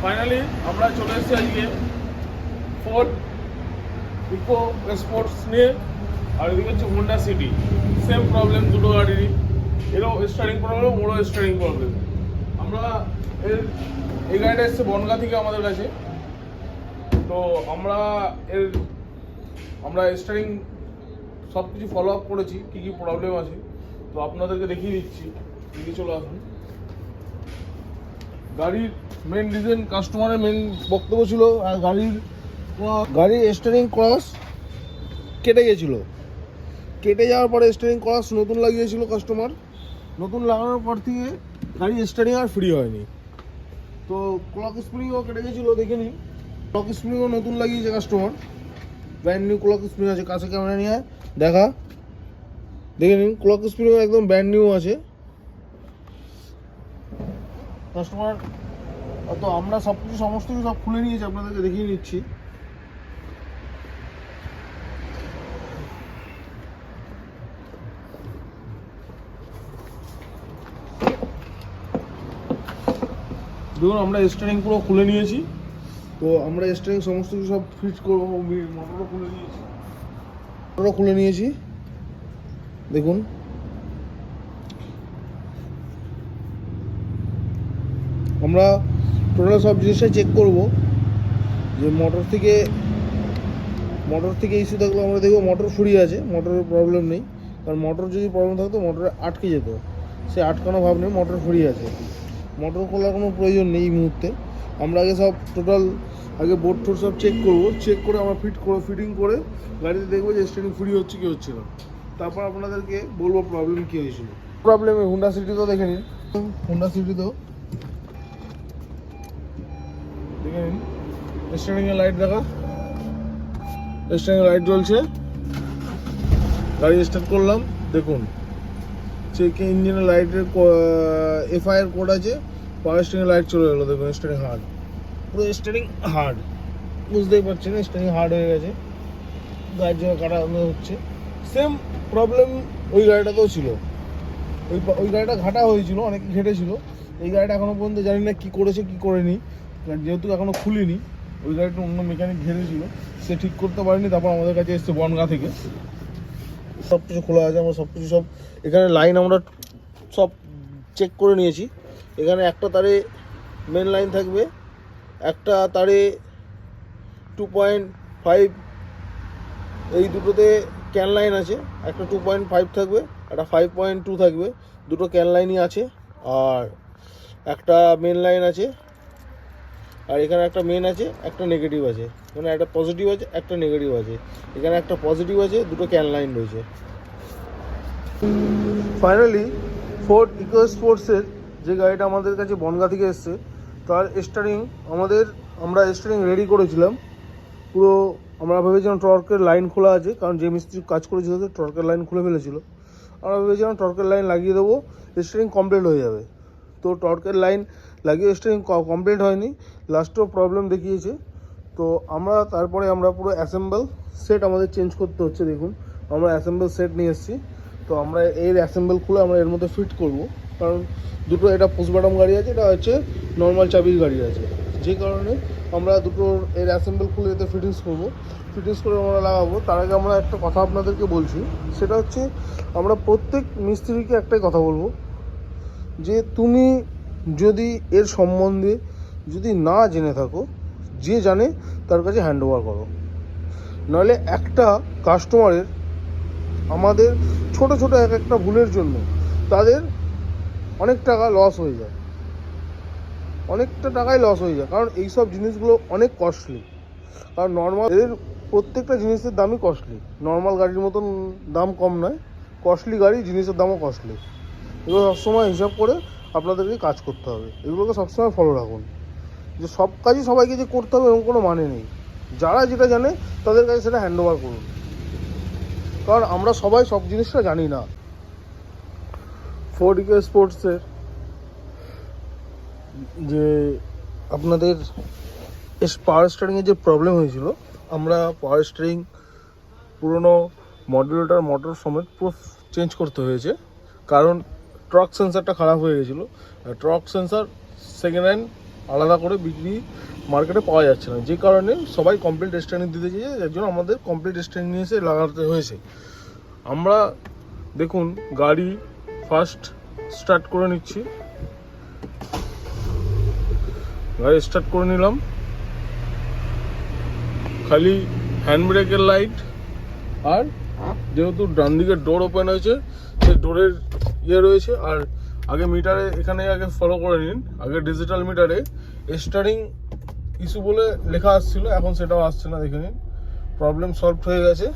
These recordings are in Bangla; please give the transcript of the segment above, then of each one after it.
ফাইনালি আমরা চলে এসেছি আজকে ফোর্ড ইকো স্পোর্টস নিয়ে। আর এদিকে হচ্ছে হোন্ডা সিটি। সেম প্রবলেম দুটো গাড়িরই, এরও স্টারিং প্রবলেম, ওরও স্টারিং প্রবলেম। আমরা এই গাড়িটা এসছে বনগা থেকে আমাদের কাছে। তো আমরা স্টারিং সব কিছু ফলো আপ করেছি, কী কী প্রবলেম আছে তো আপনাদেরকে দেখিয়ে দিচ্ছি। দিকে চলে আসুন। গাড়ির মেন রিজন, কাস্টমারের মেন বক্তব্য ছিল আর গাড়ির স্টিয়ারিং ক্রস কেটে গেছিলো। কেটে যাওয়ার পরে স্টিয়ারিং ক্রস নতুন লাগিয়েছিল কাস্টমার। নতুন লাগানোর পর থেকে গাড়ির স্টিয়ারিং আর ফ্রি হয়নি। তো ক্লক স্প্রিংও কেটে গেছিলো, দেখে নিন। ক্লক স্প্রিংও নতুন লাগিয়েছে customer, brand new clock spring আছে। কাছে ক্যামেরা নিয়ে দেখা, দেখে নিন। ক্লক স্প্রিংও একদম ব্র্যান্ড নিউ আছে কাস্টমার। তো আমরা সমস্ত কিছু সব খুলে নিয়েছি, আপনাদেরকে দেখিয়ে নিচ্ছি। দেখুন, আমরা স্টিয়ারিং পুরো খুলে নিয়েছি। তো আমরা স্টিয়ারিং সমস্ত কিছু সব ফিট করবো। মোটরও খুলে নিয়েছি, দেখুন। আমরা টোটাল সব জিনিসটা চেক করব যে মোটর থেকে ইস্যু থাকলে আমরা দেখবো মোটর ফ্রি আছে, মোটরের প্রবলেম নেই। কারণ মোটর যদি প্রবলেম থাকতো মোটরে আটকে যেত, সে আটকানো ভাব নেই, মোটর ফ্রি আছে। মোটর খোলার কোনো প্রয়োজন নেই এই মুহূর্তে। আমরা আগে সব আগে বোর্ড টোর সব চেক করবো। চেক করে আমরা ফিটিং করে গাড়িতে দেখবো যে স্টিয়ারিং ফ্রি হচ্ছে কি হচ্ছে না। তারপর আপনাদেরকে বলবো প্রবলেম কী হয়েছিল। প্রবলেম হুন্ডা সিটিতেও দেখে নিন। হুন্ডা সিটিতেও দেখে নিন, স্টিয়ারিংয়ের লাইট দেখা, স্টিয়ারিং লাইট জ্বলছে। গাড়ি স্টার্ট করলাম, দেখুন চেক ইঞ্জিনের লাইটের এফআইআর কোড আছে, পাওয়ার স্টিয়ারিং লাইট চলে গেলো। দেখুন স্টিয়ারিং হার্ড, পুরো স্টিয়ারিং হার্ড, বুঝতেই পারছেন স্টিয়ারিং হার্ড হয়ে গেছে, গাড়ির জন্য কাটানো হচ্ছে। সেম প্রবলেম ওই গাড়িটাতেও ছিল। ওই গাড়িটা ঘাটা হয়েছিল, অনেকে ঘেটেছিল। এই গাড়িটা এখনও পর্যন্ত জানি না কী করেছে কী করেনি, যেহেতু এখনও খুলিনি। ওই গাড়িটা অন্য মেকানিক ঘেরেছিল, সে ঠিক করতে পারেনি। তারপর আমাদের কাছে এসছে বনগা থেকে। সব কিছু খোলা আছে, আমরা সব কিছু এখানে লাইন আমরা সব চেক করে নিয়েছি। এখানে একটা তারে মেন লাইন থাকবে, একটা তারে 2.5, এই দুটোতে ক্যান লাইন আছে। একটা 2.5 থাকবে, একটা 5.2 থাকবে, দুটো ক্যান লাইনই আছে। আর একটা মেন লাইন আছে, আর এখানে একটা মেন আছে, একটা নেগেটিভ আছে। এখানে একটা পজিটিভ আছে, একটা নেগেটিভ আছে। এখানে একটা পজিটিভ আছে, দুটো ক্যান লাইন রয়েছে। ফাইনালি ফোর্ড ইকো স্পোর্টসের যে গাড়িটা আমাদের কাছে বনগা থেকে এসছে, তার স্টারিং আমরা স্টারিং রেডি করেছিলাম পুরো। আমরা ভেবেছিলাম টর্কের লাইন খোলা আছে, কারণ যে মিস্ত্রি কাজ করেছিল টর্কের লাইন খুলে ফেলেছিল। আমরা ভেবেছিলাম টর্কের লাইন লাগিয়ে দেবো, স্টারিং কমপ্লিট হয়ে যাবে। তো টর্কের লাইন লাগিয়ে স্টারিং কমপ্লিট হয়নি, লাস্টেও প্রবলেম দেখিয়েছে। তো তারপরে আমরা পুরো অ্যাসেম্বল সেট আমাদের চেঞ্জ করতে হচ্ছে। দেখুন, আমরা অ্যাসেম্বল সেট নিয়ে এসেছি। তো আমরা এর অ্যাসেম্বল খুলে আমরা এর মধ্যে ফিট করব, কারণ দুটো, এটা পুশ বাটন গাড়ি আছে, এটা হচ্ছে নর্মাল চাবির গাড়ি আছে। যে কারণে আমরা দুটোর এর অ্যাসেম্বল খুলে এতে ফিটিংস করে আমরা লাগাবো। তার আগে আমরা একটা কথা আপনাদেরকে বলছি, সেটা হচ্ছে আমরা প্রত্যেক মিস্ত্রিকে একটাই কথা বলবো, যে তুমি যদি এর সম্বন্ধে যদি না জেনে থাকো, যে জানে তার কাছে হ্যান্ড ওভার করো। নাহলে একটা কাস্টমারের, আমাদের ছোট এক একটা ভুলের জন্য তাদের অনেক টাকা লস হয়ে যায়, অনেকটা টাকাই লস হয়ে যায়। কারণ এইসব জিনিসগুলো অনেক কস্টলি। কারণ এদের প্রত্যেকটা জিনিসের দামই কস্টলি, নর্মাল গাড়ির মতন দাম কম নয়। কস্টলি গাড়ি, জিনিসের দামও কস্টলি। এগুলো সবসময় হিসাব করে আপনাদেরকে কাজ করতে হবে। এগুলোকে সবসময় ফলো রাখুন, যে সব কাজই সবাইকে যে করতে হবে এরকম কোনো মানে নেই। যারা যেটা জানে তাদের কাছে সেটা হ্যান্ড ওভার করুন, কারণ আমরা সবাই সব জিনিসটা জানি না। ফোর্ড ইকো স্পোর্টসের যে আপনাদের পাওয়ার স্টিয়ারিংয়ের যে প্রবলেম হয়েছিল, আমরা পাওয়ার স্টিয়ারিং পুরনো মডেলটার মোটর সমেত পুরো চেঞ্জ করতে হয়েছে। কারণ টর্ক সেন্সারটা খারাপ হয়ে গেছিলো। টর্ক সেন্সার সেকেন্ড হ্যান্ড আলাদা করে বিক্রি মার্কেটে পাওয়া যাচ্ছে না, যে কারণে সবাই কমপ্লিট স্ট্যান্ডিং দিতে চেয়েছে, যার জন্য আমাদের কমপ্লিট স্ট্যান্ডিং নিয়ে এসে লাগাতে হয়েছে। আমরা দেখুন গাড়ি ফার্স্ট স্টার্ট করে নিচ্ছি, গাড়ি স্টার্ট করে নিলাম, খালি হ্যান্ড ব্রেকের লাইট আর যেহেতু ডান দিকের ডোর ওপেন হয়েছে সেই ডোরের রয়েছে। আর আগে মিটারে এখানে আগে ফলো করে নিন, আগে ডিজিটাল মিটারে স্টারিং ইস্যু বলে লেখা আসছিল, এখন সেটাও আসছে না, দেখে নিন প্রবলেম সলভ হয়ে গেছে।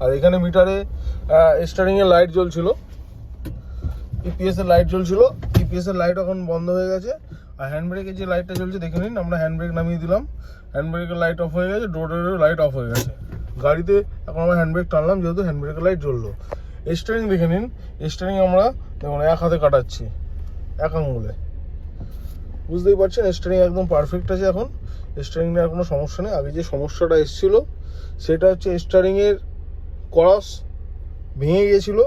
আর এখানে মিটারে স্টারিংয়ের লাইট জ্বলছিল, ইপিএসের লাইট জ্বলছিল, ইপিএসের লাইট এখন বন্ধ হয়ে গেছে। আর হ্যান্ড ব্রেকের যে লাইটটা জ্বলছে দেখে নিন, আমরা হ্যান্ড ব্রেক নামিয়ে দিলাম, হ্যান্ড ব্রেকের লাইট অফ হয়ে গেছে, ডোরেরও লাইট অফ হয়ে গেছে। গাড়িতে এখন আমরা হ্যান্ড ব্রেক টানলাম যেহেতু হ্যান্ড ব্রেকের লাইট জ্বললো। স্টারিং দেখে নিন, স্টারিং আমরা দেখুন এক হাতে কাটাচ্ছি, এক আঙুলে, বুঝতেই পারছেন স্টারিং একদম পারফেক্ট আছে। এখন স্টারিং নিয়ে আর কোনো সমস্যা নেই। আগে যে সমস্যাটা এসেছিল সেটা হচ্ছে স্টারিংয়ের ক্রস ভেঙে গিয়েছিলো,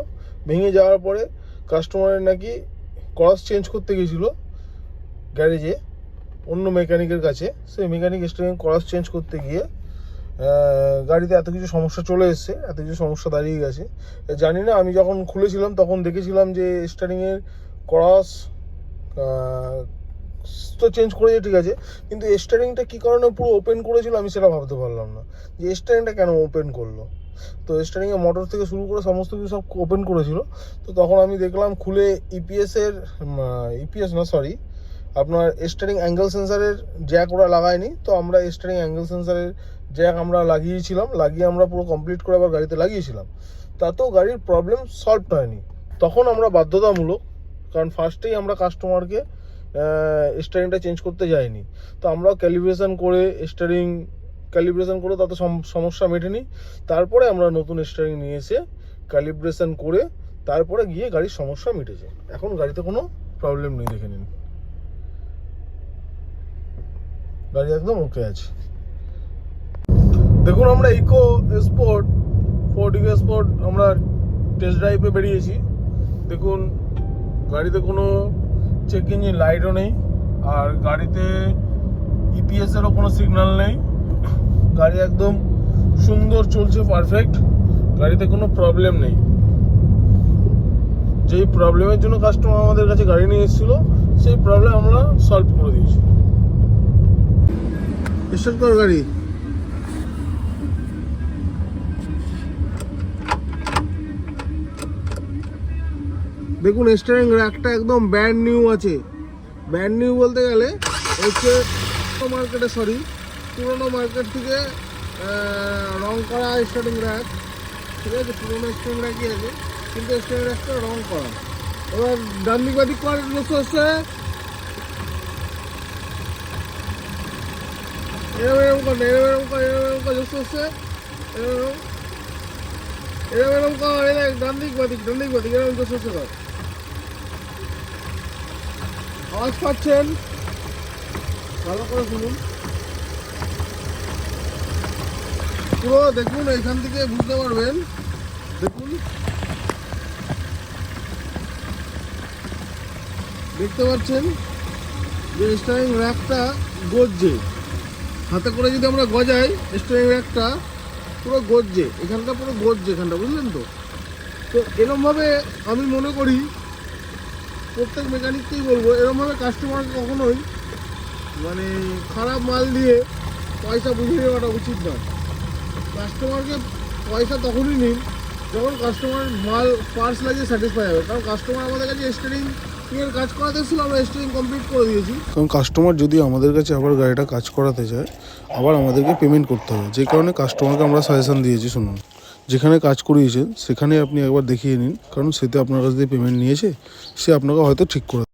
ভেঙে যাওয়ার পরে কাস্টমারের নাকি ক্রস চেঞ্জ করতে গিয়েছিলো গ্যারেজে অন্য মেকানিকের কাছে, সেই মেকানিক স্টারিং ক্রস চেঞ্জ করতে গিয়ে গাড়িতে এত কিছু সমস্যা চলে এসছে, এত কিছু সমস্যা দাঁড়িয়ে গেছে। জানি না, আমি যখন খুলেছিলাম তখন দেখেছিলাম যে স্টারিংয়ের ক্রস তো চেঞ্জ করেছে ঠিক আছে, কিন্তু স্টারিংটা কী কারণে পুরো ওপেন করেছিল আমি সেটা ভাবতে পারলাম না, যে স্টারিংটা কেন ওপেন করলো। তো স্টারিংয়ে মোটর থেকে শুরু করে সমস্ত কিছু সব ওপেন করেছিল। তো তখন আমি দেখলাম খুলে ইপিএস না সরি আপনার স্টারিং অ্যাঙ্গেল সেন্সারের জ্যাক ওরা লাগায়নি, তো আমরা স্টারিং অ্যাঙ্গেল সেন্সারের জ্যাক আমরা লাগিয়েছিলাম, লাগিয়ে আমরা পুরো কমপ্লিট করে আবার গাড়িতে লাগিয়েছিলাম, তাতেও গাড়ির প্রবলেম সলভ হয়নি। তখন আমরা বাধ্যতামূলক, কারণ ফার্স্টেই আমরা কাস্টমারকে স্টারিংটা চেঞ্জ করতে যাইনি, তো আমরা ক্যালিব্রেশন করে স্টারিং ক্যালিব্রেশন করে তাতে সমস্যা মেটেনি, তারপরে আমরা নতুন স্টারিং নিয়ে এসে ক্যালিব্রেশন করে তারপরে গিয়ে গাড়ির সমস্যা মিটেছে। এখন গাড়িতে কোনো প্রবলেম নেই, দেখে নিন গাড়ি একদম ওকে আছে। দেখুন আমরা EcoSport, Ford EcoSport আমরা টেস্ট ড্রাইভে বেরিয়েছি। দেখুন গাড়িতে কোনো চেক ইঞ্জিন লাইটও নেই, আর গাড়িতে ইপিএসেরও কোনো সিগন্যাল নেই, গাড়ি একদম সুন্দর চলছে, পারফেক্ট, গাড়িতে কোনো প্রবলেম নেই। যেই প্রবলেমের জন্য কাস্টমার আমাদের কাছে গাড়ি নিয়ে এসেছিলো সেই প্রবলেম আমরা সলভ করে দিয়েছি। স্টার্ট কর গাড়ি। দেখুন স্টারিং র্যাকটা একদম ব্র্যান্ড নিউ আছে, ব্র্যান্ড নিউ বলতে গেলে হচ্ছে পুরোনো মার্কেট থেকে রং করা স্টারিং র্যাক, ঠিক আছে, পুরোনো স্টারিং র্যাকই আছে, কিন্তু স্টারিং র্যাকটা রং করা। এবার ডান দিক বাদিক কর, লক্ষ্য হচ্ছে এরম কর, লক্ষ্য হচ্ছে এরম কর, ডান দিক বাদিক এরম লক্ষ্য হচ্ছে কর। আওয়াজ পাচ্ছেন? ভালো করে শুনুন, পুরো দেখুন, এখান থেকে বুঝতে পারবেন। দেখুন দেখতে পাচ্ছেন যে স্টারিং র্যাকটা গজছে, হাতে করে যদি আমরা গজাই স্টারিং র্যাকটা পুরো গজছে, এখানটা পুরো গজছে, এখানটা বুঝলেন তো। তো এরমভাবে আমি মনে করি প্রত্যেক মেকানিককেই বলবো, এরমভাবে কাস্টমারকে কখনোই মানে খারাপ মাল দিয়ে পয়সা বুঝিয়ে দেওয়াটা উচিত নয়। কাস্টমারকে পয়সা তখনই নিন যখন কাস্টমার মাল পার্টস লাগিয়ে স্যাটিসফাই হবে, কারণ কাস্টমার আমাদের কাছে স্টারিং এর কাজ করাতে ছিল, আমরা স্টারিং কমপ্লিট করে দিয়েছি। কারণ কাস্টমার যদি আমাদের কাছে আবার গাড়িটা কাজ করাতে চায় আবার আমাদেরকে পেমেন্ট করতে হবে, যে কারণে কাস্টমারকে আমরা সাজেশন দিয়েছি, শুনুন যেখানে কাজ করিয়েছেন সেখানে আপনি একবার দেখিয়ে নিন, কারণ সেতে আপনার কাছ থেকে পেমেন্ট নিয়েছে, সে আপনাকে হয়তো ঠিক করে